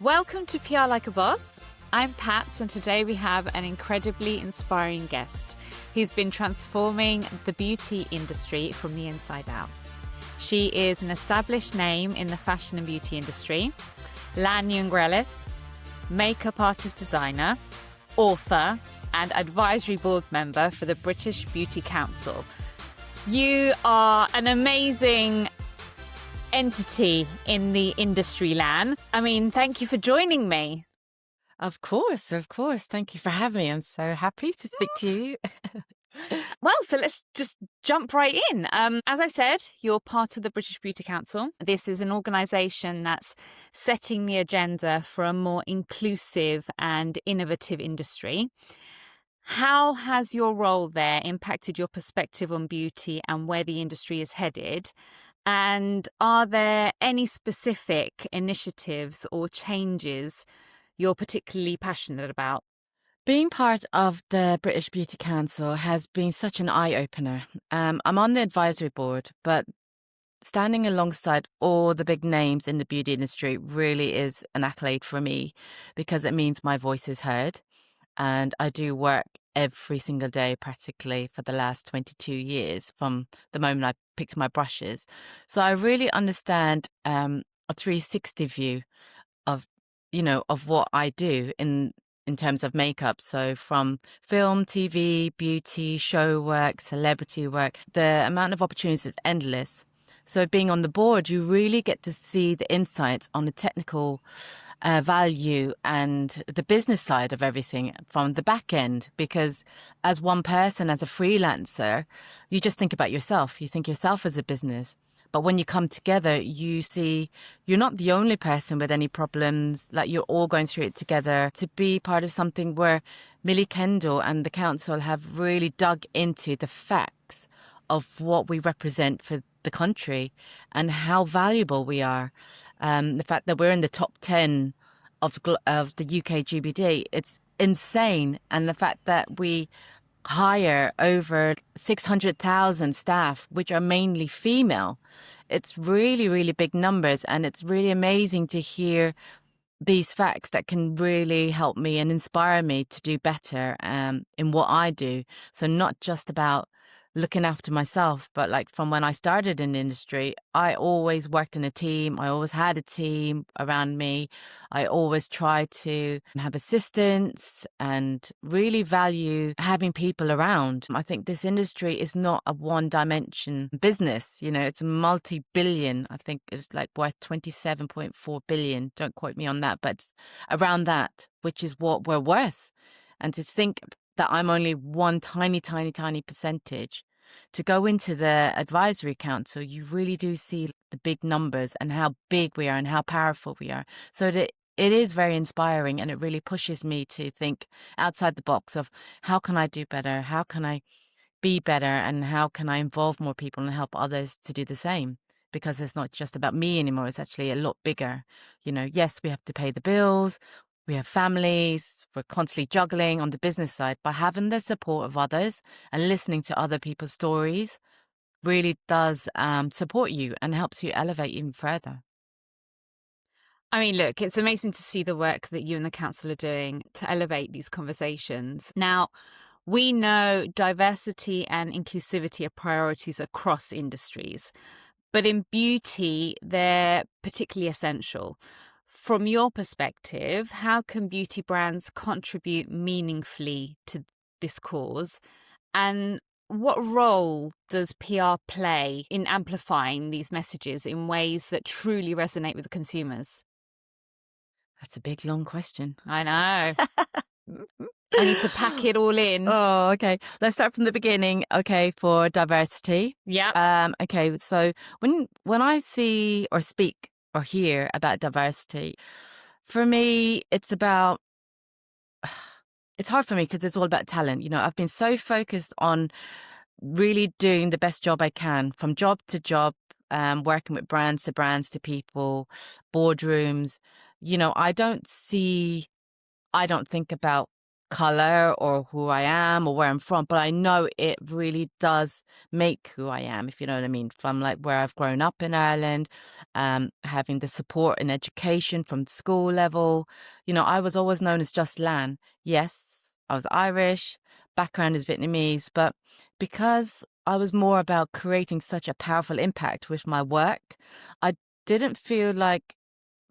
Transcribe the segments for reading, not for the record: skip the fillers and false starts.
Welcome to PR Like a Boss. I'm Patz, and today we have an incredibly inspiring guest who's been transforming the beauty industry from the inside out. She is an established name in the fashion and beauty industry, Lan Nguyen-Grealis, makeup artist designer, author, and advisory board member for the British Beauty Council. You are an amazing entity in the industry, Lan. I mean, thank you for joining me. Of course. Thank you for having me. I'm so happy to speak to you. Well, so let's just jump right in. As I said, you're part of the British Beauty Council. This is an organisation that's setting the agenda for a more inclusive and innovative industry. How has your role there impacted your perspective on beauty and where the industry is headed? And are there any specific initiatives or changes you're particularly passionate about? Being part of the British Beauty Council has been such an eye-opener. I'm on the advisory board, but standing alongside all the big names in the beauty industry really is an accolade for me because it means my voice is heard. And I do work every single day practically for the last 22 years from the moment I picked my brushes. So I really understand a 360 view of, of what I do in terms of makeup. So from film, TV, beauty, show work, celebrity work, the amount of opportunities is endless. So being on the board, you really get to see the insights on the technical value and the business side of everything from the back end. Because as one person, as a freelancer, you just think about yourself. You think yourself as a business. But when you come together, you see you're not the only person with any problems, like you're all going through it together. To be part of something where Millie Kendall and the council have really dug into the facts of what we represent for the country and how valuable we are. The fact that we're in the top 10 of the UK GBD, it's insane. And the fact that we hire over 600,000 staff, which are mainly female, it's really, really big numbers. And it's really amazing to hear these facts that can really help me and inspire me to do better in what I do. So not just about looking after myself, but like from when I started in the industry, I always worked in a team. I always had a team around me. I always tried to have assistants and really value having people around. I think this industry is not a one-dimension business. It's multi-billion. I think it's like worth 27.4 billion. Don't quote me on that, but it's around that, which is what we're worth. And to think that I'm only one tiny percentage. To go into the advisory council, you really do see the big numbers and how big we are and how powerful we are. So it is very inspiring, and it really pushes me to think outside the box of how can I do better? How can I be better? And how can I involve more people and help others to do the same? Because it's not just about me anymore. It's actually a lot bigger. Yes, we have to pay the bills. We have families, we're constantly juggling on the business side, but having the support of others and listening to other people's stories really does support you and helps you elevate even further. I mean, look, it's amazing to see the work that you and the council are doing to elevate these conversations. Now, we know diversity and inclusivity are priorities across industries, but in beauty, they're particularly essential. From your perspective, how can beauty brands contribute meaningfully to this cause? And what role does PR play in amplifying these messages in ways that truly resonate with the consumers? That's a big, long question. I know. I need to pack it all in. Oh, okay. Let's start from the beginning. Okay, for diversity. Yeah. Okay, so when I see or speak or hear about diversity, for me, it's hard for me because it's all about talent. I've been so focused on really doing the best job I can from job to job, working with brands to people, boardrooms. I don't think about color or who I am or where I'm from, but I know it really does make who I am, if you know what I mean. From like where I've grown up in Ireland, having the support and education from school level. I was always known as just Lan. Yes, I was Irish, background is Vietnamese, but because I was more about creating such a powerful impact with my work, I didn't feel like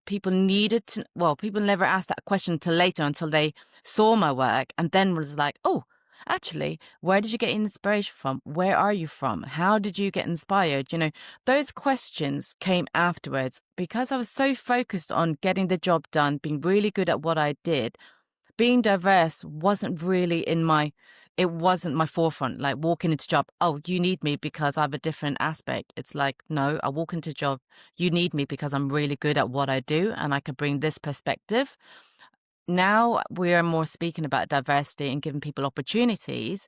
people needed to, well, people never asked that question until later, until they saw my work and then was like, oh, actually, where did you get inspiration from? Where are you from? How did you get inspired? Those questions came afterwards because I was so focused on getting the job done, being really good at what I did. Being diverse it wasn't my forefront, like walking into job, oh, you need me because I have a different aspect. It's like, no, I walk into job, you need me because I'm really good at what I do and I can bring this perspective. Now we are more speaking about diversity and giving people opportunities.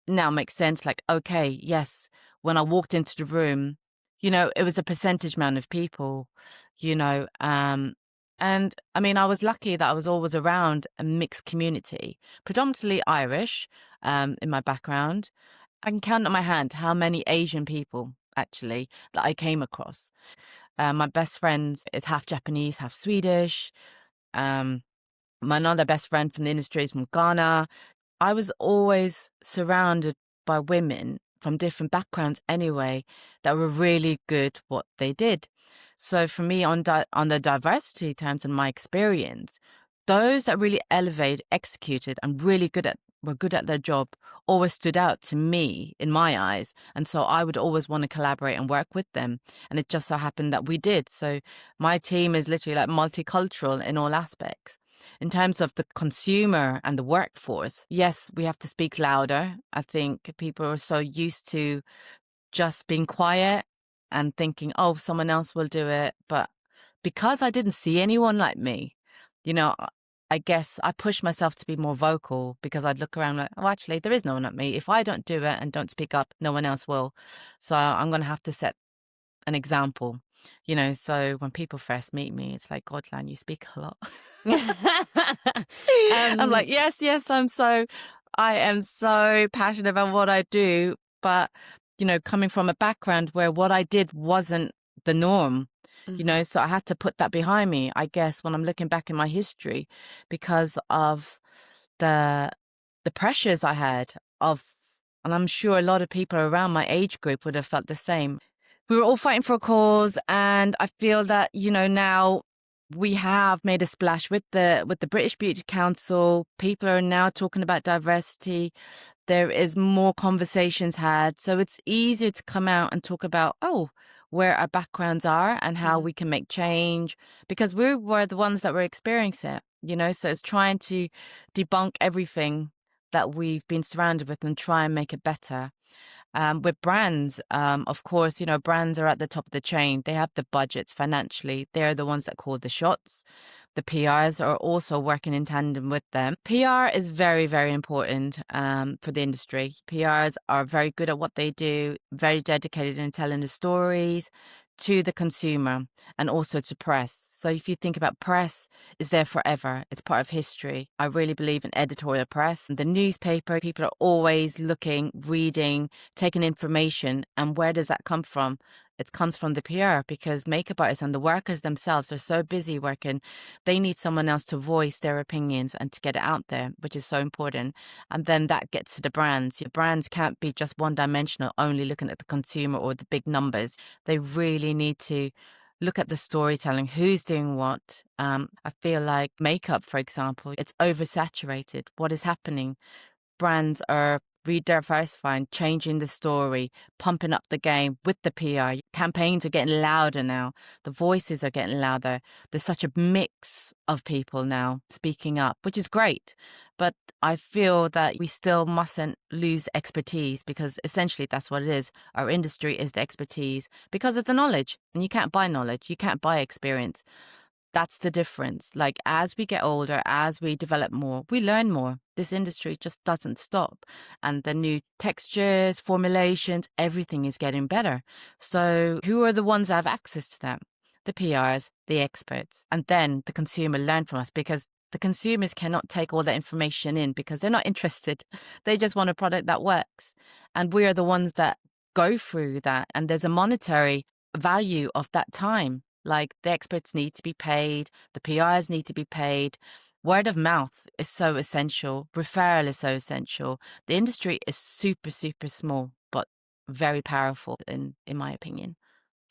Now makes sense. Like, okay, yes, when I walked into the room, it was a percentage amount of people, you know, um, and I mean, I was lucky that I was always around a mixed community, predominantly Irish, in my background. I can count on my hand how many Asian people actually that I came across. My best friend is half Japanese, half Swedish. Um, my another best friend from the industry is from Ghana. I was always surrounded by women from different backgrounds anyway that were really good what they did. So for me, on the diversity terms and my experience, those that really elevated, executed, and were good at their job always stood out to me in my eyes. And so I would always want to collaborate and work with them. And it just so happened that we did. So my team is literally like multicultural in all aspects. In terms of the consumer and the workforce, yes, we have to speak louder. I think people are so used to just being quiet and thinking, oh, someone else will do it. But because I didn't see anyone like me, you know, I guess I pushed myself to be more vocal because I'd look around like, oh, actually, there is no one like me. If I don't do it and don't speak up, no one else will. So I'm going to have to set an example, so when people first meet me, it's like, God, Lan, you speak a lot. I'm like, um, yes, I am so passionate about what I do. But, coming from a background where what I did wasn't the norm, mhm, so I had to put that behind me, I guess, when I'm looking back in my history because of the the pressures I had and I'm sure a lot of people around my age group would have felt the same. We were all fighting for a cause, and I feel that now we have made a splash with the British Beauty Council. People are now talking about diversity. There is more conversations had, so it's easier to come out and talk about where our backgrounds are and how mhm. we can make change, because we were the ones that were experiencing it. So it's trying to debunk everything that we've been surrounded with and try and make it better. With brands, of course, brands are at the top of the chain. They have the budgets financially. They're the ones that call the shots. The PRs are also working in tandem with them. PR is very, very important for the industry. PRs are very good at what they do, very dedicated in telling the stories to the consumer and also to press. So if you think about press, is there forever. It's part of history. I really believe in editorial press. The newspaper, people are always looking, reading, taking information. And where does that come from? It comes from the PR, because makeup artists and the workers themselves are so busy working. They need someone else to voice their opinions and to get it out there, which is so important. And then that gets to the brands. Your brands can't be just one dimensional, only looking at the consumer or the big numbers. They really need to look at the storytelling, who's doing what. I feel like makeup, for example, it's oversaturated. What is happening? Brands are rediversifying, changing the story, pumping up the game with the PR. Campaigns are getting louder now. The voices are getting louder. There's such a mix of people now speaking up, which is great. But I feel that we still mustn't lose expertise, because essentially that's what it is. Our industry is the expertise because of the knowledge. And you can't buy knowledge. You can't buy experience. That's the difference. Like, as we get older, as we develop more, we learn more. This industry just doesn't stop. And the new textures, formulations, everything is getting better. So who are the ones that have access to them? The PRs, the experts, and then the consumer learn from us, because the consumers cannot take all that information in because they're not interested. They just want a product that works. And we are the ones that go through that. And there's a monetary value of that time. Like the experts need to be paid, the PRs need to be paid. Word of mouth is so essential. Referral is so essential. The industry is super, super small, but very powerful in my opinion.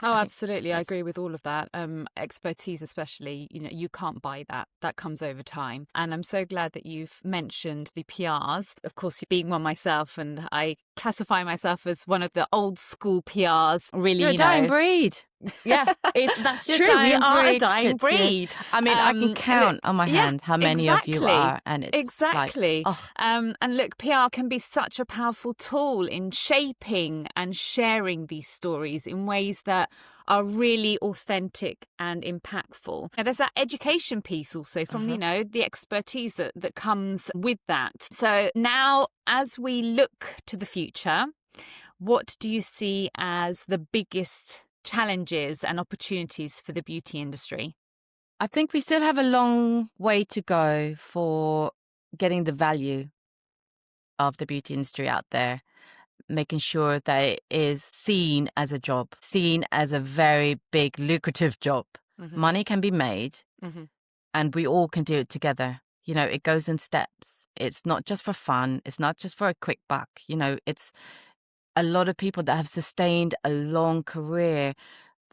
Oh, I think, absolutely. I yes. agree with all of that. Expertise, especially, you can't buy that. That comes over time. And I'm so glad that you've mentioned the PRs. Of course, being one myself, and I classify myself as one of the old school PRs, really, You're a dying breed. yeah, that's You're a true. We dying are a breed, dying Chitsu. breed. I mean, I can Look, count on my yeah, hand how many of you exactly. are, and it's like, Exactly. oh, And look, PR can be such a powerful tool in shaping and sharing these stories in ways that are really authentic and impactful. And there's that education piece also from, the expertise that comes with that. So now, as we look to the future, what do you see as the biggest challenges and opportunities for the beauty industry? I think we still have a long way to go for getting the value of the beauty industry out there, making sure that it is seen as a job, seen as a very big, lucrative job. Money can be made, and we all can do it together. It goes in steps. It's not just for fun. It's not just for a quick buck. It's a lot of people that have sustained a long career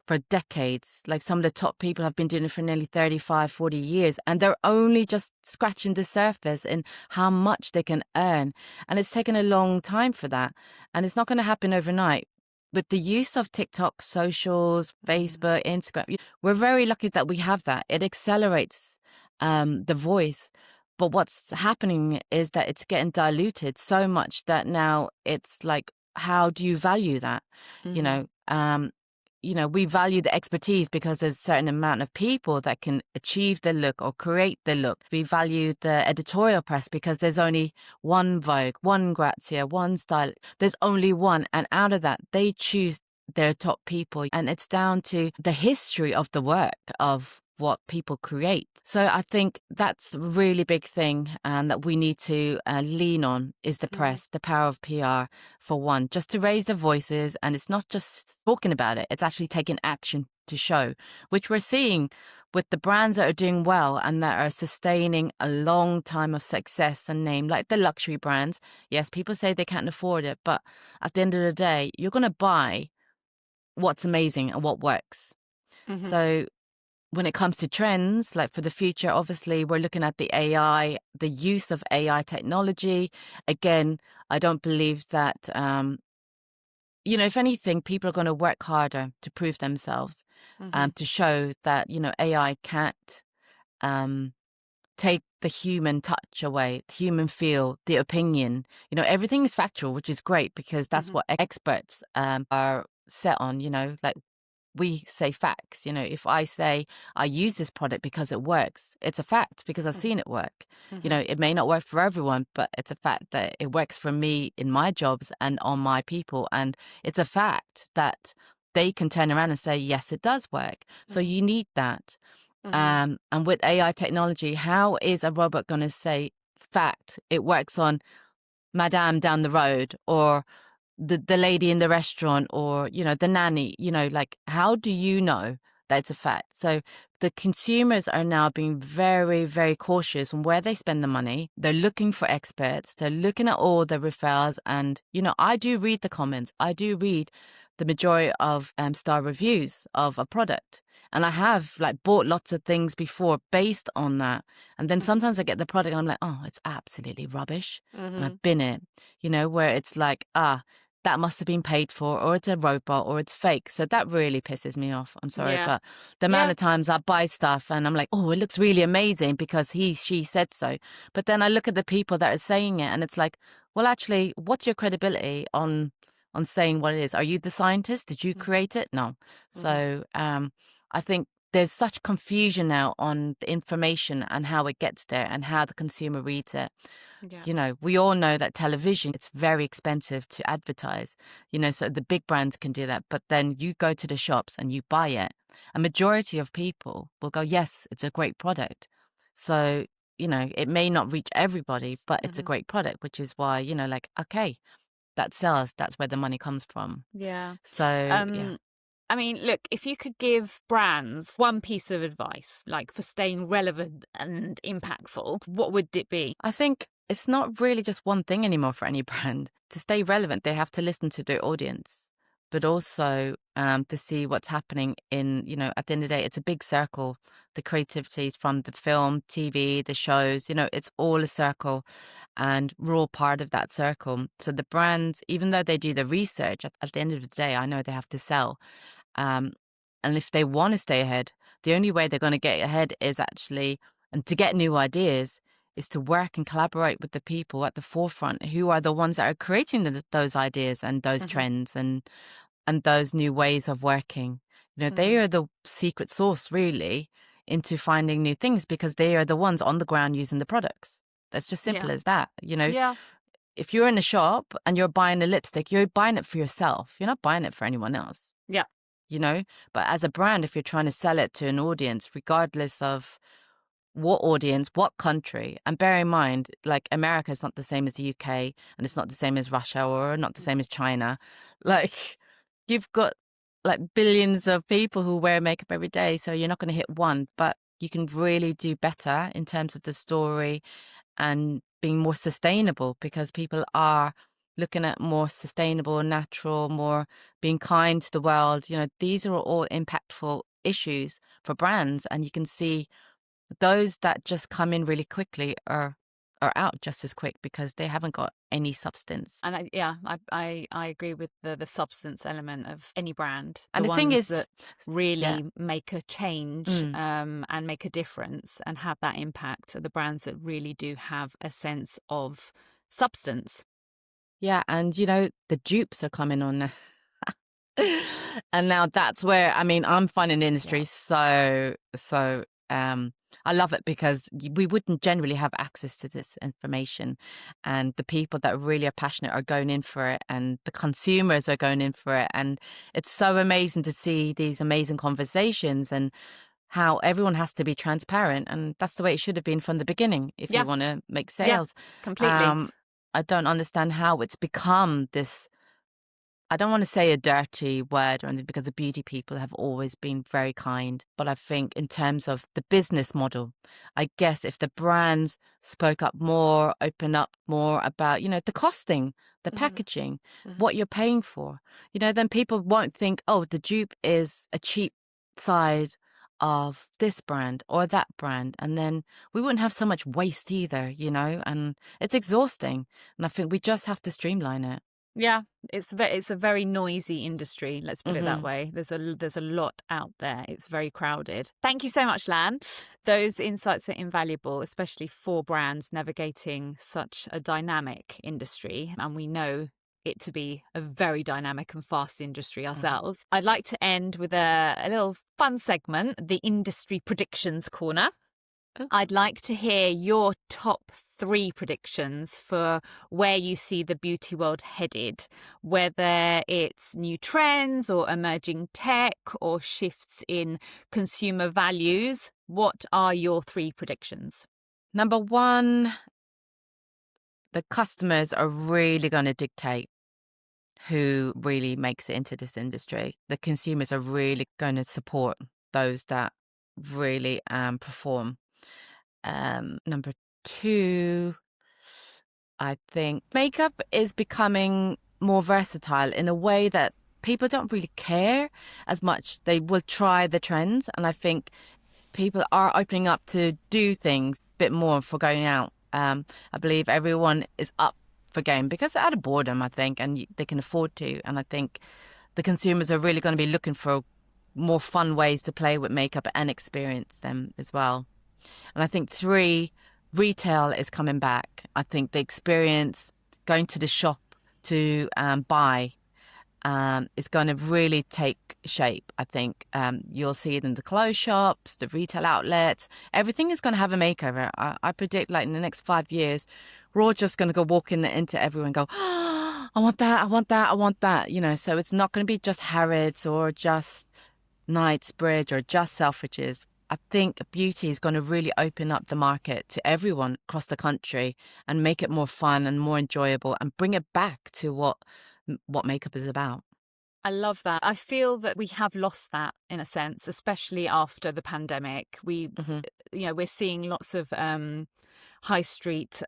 for decades. Like some of the top people have been doing it for nearly 35, 40 years, and they're only just scratching the surface in how much they can earn. And it's taken a long time for that. And it's not going to happen overnight. With the use of TikTok, socials, Facebook, Instagram, we're very lucky that we have that. It accelerates the voice. But what's happening is that it's getting diluted so much that now it's like, how do you value that? We value the expertise because there's a certain amount of people that can achieve the look or create the look. We value the editorial press because there's only one Vogue, one Grazia, one style. There's only one. And out of that, they choose their top people. And it's down to the history of the work of what people create. So I think that's a really big thing that we need to lean on is the press, the power of PR for one, just to raise the voices. And it's not just talking about it, it's actually taking action to show, which we're seeing with the brands that are doing well and that are sustaining a long time of success and name, like the luxury brands. Yes, people say they can't afford it, but at the end of the day, you're going to buy what's amazing and what works. So when it comes to trends, like for the future, obviously, we're looking at the AI, the use of AI technology. Again, I don't believe that, if anything, people are going to work harder to prove themselves, to show that, AI can't take the human touch away, the human feel, the opinion. Everything is factual, which is great because that's what experts are set on, like we say facts. If I say I use this product because it works, it's a fact because I've seen it work. It may not work for everyone, but it's a fact that it works for me in my jobs and on my people. And it's a fact that they can turn around and say, yes, it does work. So you need that. And with AI technology, how is a robot going to say, fact, it works on Madame down the road or the lady in the restaurant or, the nanny, like, how do you know that it's a fact? So the consumers are now being very, very cautious on where they spend the money. They're looking for experts. They're looking at all the referrals. And, I do read the comments. I do read the majority of star reviews of a product. And I have bought lots of things before based on that. And then sometimes I get the product and I'm like, oh, it's absolutely rubbish. And I've been it, where it's like, that must have been paid for, or it's a robot, or it's fake. So that really pisses me off. I'm sorry. Yeah. But the amount of times I buy stuff and I'm like, oh, it looks really amazing because she said so. But then I look at the people that are saying it and it's like, well, actually, what's your credibility on saying what it is? Are you the scientist? Did you create it? No. So I think there's such confusion now on the information and how it gets there and how the consumer reads it. Yeah. We all know that television, it's very expensive to advertise, so the big brands can do that. But then you go to the shops and you buy it. A majority of people will go, yes, it's a great product. So, it may not reach everybody, but it's a great product, which is why, like, okay, that sells. That's where the money comes from. Yeah. So, yeah. I mean, look, if you could give brands one piece of advice, like for staying relevant and impactful, what would it be? I think it's not really just one thing anymore for any brand. To stay relevant, they have to listen to their audience, but also to see what's happening in, at the end of the day, it's a big circle. The creativities from the film, TV, the shows, it's all a circle, and we're all part of that circle. So the brands, even though they do the research, at the end of the day, I know they have to sell. Um, and if they want to stay ahead, the only way they're going to get ahead is actually, and to get new ideas, is to work and collaborate with the people at the forefront who are the ones that are creating those ideas and those trends and those new ways of working. They are the secret sauce, really, into finding new things, because they are the ones on the ground using the products. That's just simple as that. Yeah. If you're in a shop and you're buying a lipstick, you're buying it for yourself. You're not buying it for anyone else. Yeah. But as a brand, if you're trying to sell it to an audience, regardless of what audience, what country, and bear in mind, like, America is not the same as the UK, and it's not the same as Russia, or not the same as China. Like, you've got like billions of people who wear makeup every day, so you're not going to hit one, but you can really do better in terms of the story and being more sustainable, because people are looking at more sustainable, natural, more being kind to the world. These are all impactful issues for brands, and you can see those that just come in really quickly are out just as quick, because they haven't got any substance. And I agree with the substance element of any brand. And the ones thing is that really make a change and make a difference and have that impact are the brands that really do have a sense of substance. Yeah, and the dupes are coming on now. And now that's where, I'm finding the industry so I love it, because we wouldn't generally have access to this information, and the people that really are passionate are going in for it, and the consumers are going in for it, and it's so amazing to see these amazing conversations and how everyone has to be transparent, and that's the way it should have been from the beginning if you want to make sales. Completely. I don't understand how it's become this. I don't want to say a dirty word or anything, because the beauty people have always been very kind. But I think in terms of the business model, I guess if the brands spoke up more, open up more about, the costing, the packaging, what you're paying for, then people won't think, oh, the dupe is a cheap side of this brand or that brand. And then we wouldn't have so much waste either, and it's exhausting. And I think we just have to streamline it. Yeah, it's a very noisy industry, let's put it that way. There's a lot out there. It's very crowded. Thank you so much, Lan. Those insights are invaluable, especially for brands navigating such a dynamic industry, and we know it to be a very dynamic and fast industry ourselves. I'd like to end with a little fun segment, the Industry Predictions Corner. I'd like to hear your top 3 predictions for where you see the beauty world headed, whether it's new trends or emerging tech or shifts in consumer values. What are your 3 predictions? Number 1, the customers are really going to dictate who really makes it into this industry. The consumers are really going to support those that really perform. Number 2, I think makeup is becoming more versatile in a way that people don't really care as much. They will try the trends, and I think people are opening up to do things a bit more for going out. I believe everyone is up for game because out of boredom, I think, and they can afford to. And I think the consumers are really going to be looking for more fun ways to play with makeup and experience them as well. And I think 3, retail is coming back. I think the experience going to the shop to buy is going to really take shape. I think you'll see it in the clothes shops, the retail outlets. Everything is going to have a makeover. I predict, like, in the next 5 years, we're all just going to go walk into everywhere and go, oh, I want that, I want that, I want that. So it's not going to be just Harrods or just Knightsbridge or just Selfridges. I think beauty is going to really open up the market to everyone across the country and make it more fun and more enjoyable and bring it back to what makeup is about. I love that. I feel that we have lost that in a sense, especially after the pandemic. Hmm. We're seeing lots of high street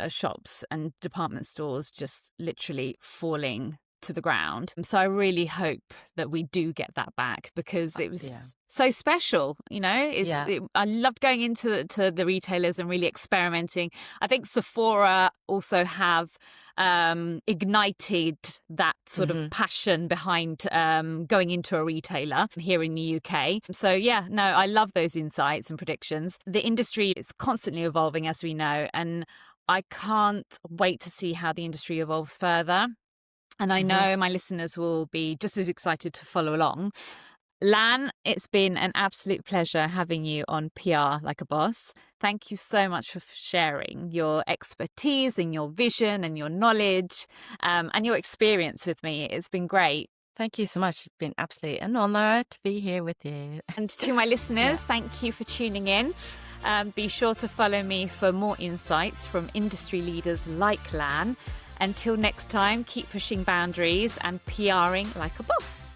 shops and department stores just literally falling to the ground. So I really hope that we do get that back, because it Yeah. was so special. Yeah. I loved going into the retailers and really experimenting. I think Sephora also have ignited that sort of Hmm. passion behind going into a retailer here in the UK. So yeah, no, I love those insights and predictions. The industry is constantly evolving, as we know, and I can't wait to see how the industry evolves further. And I Hmm. know my listeners will be just as excited to follow along. Lan, it's been an absolute pleasure having you on PR Like a Boss. Thank you so much for sharing your expertise and your vision and your knowledge and your experience with me. It's been great. Thank you so much. It's been absolutely an honor to be here with you. And to my listeners, Yeah. thank you for tuning in. Be sure to follow me for more insights from industry leaders like Lan. Until next time, keep pushing boundaries and PRing like a boss.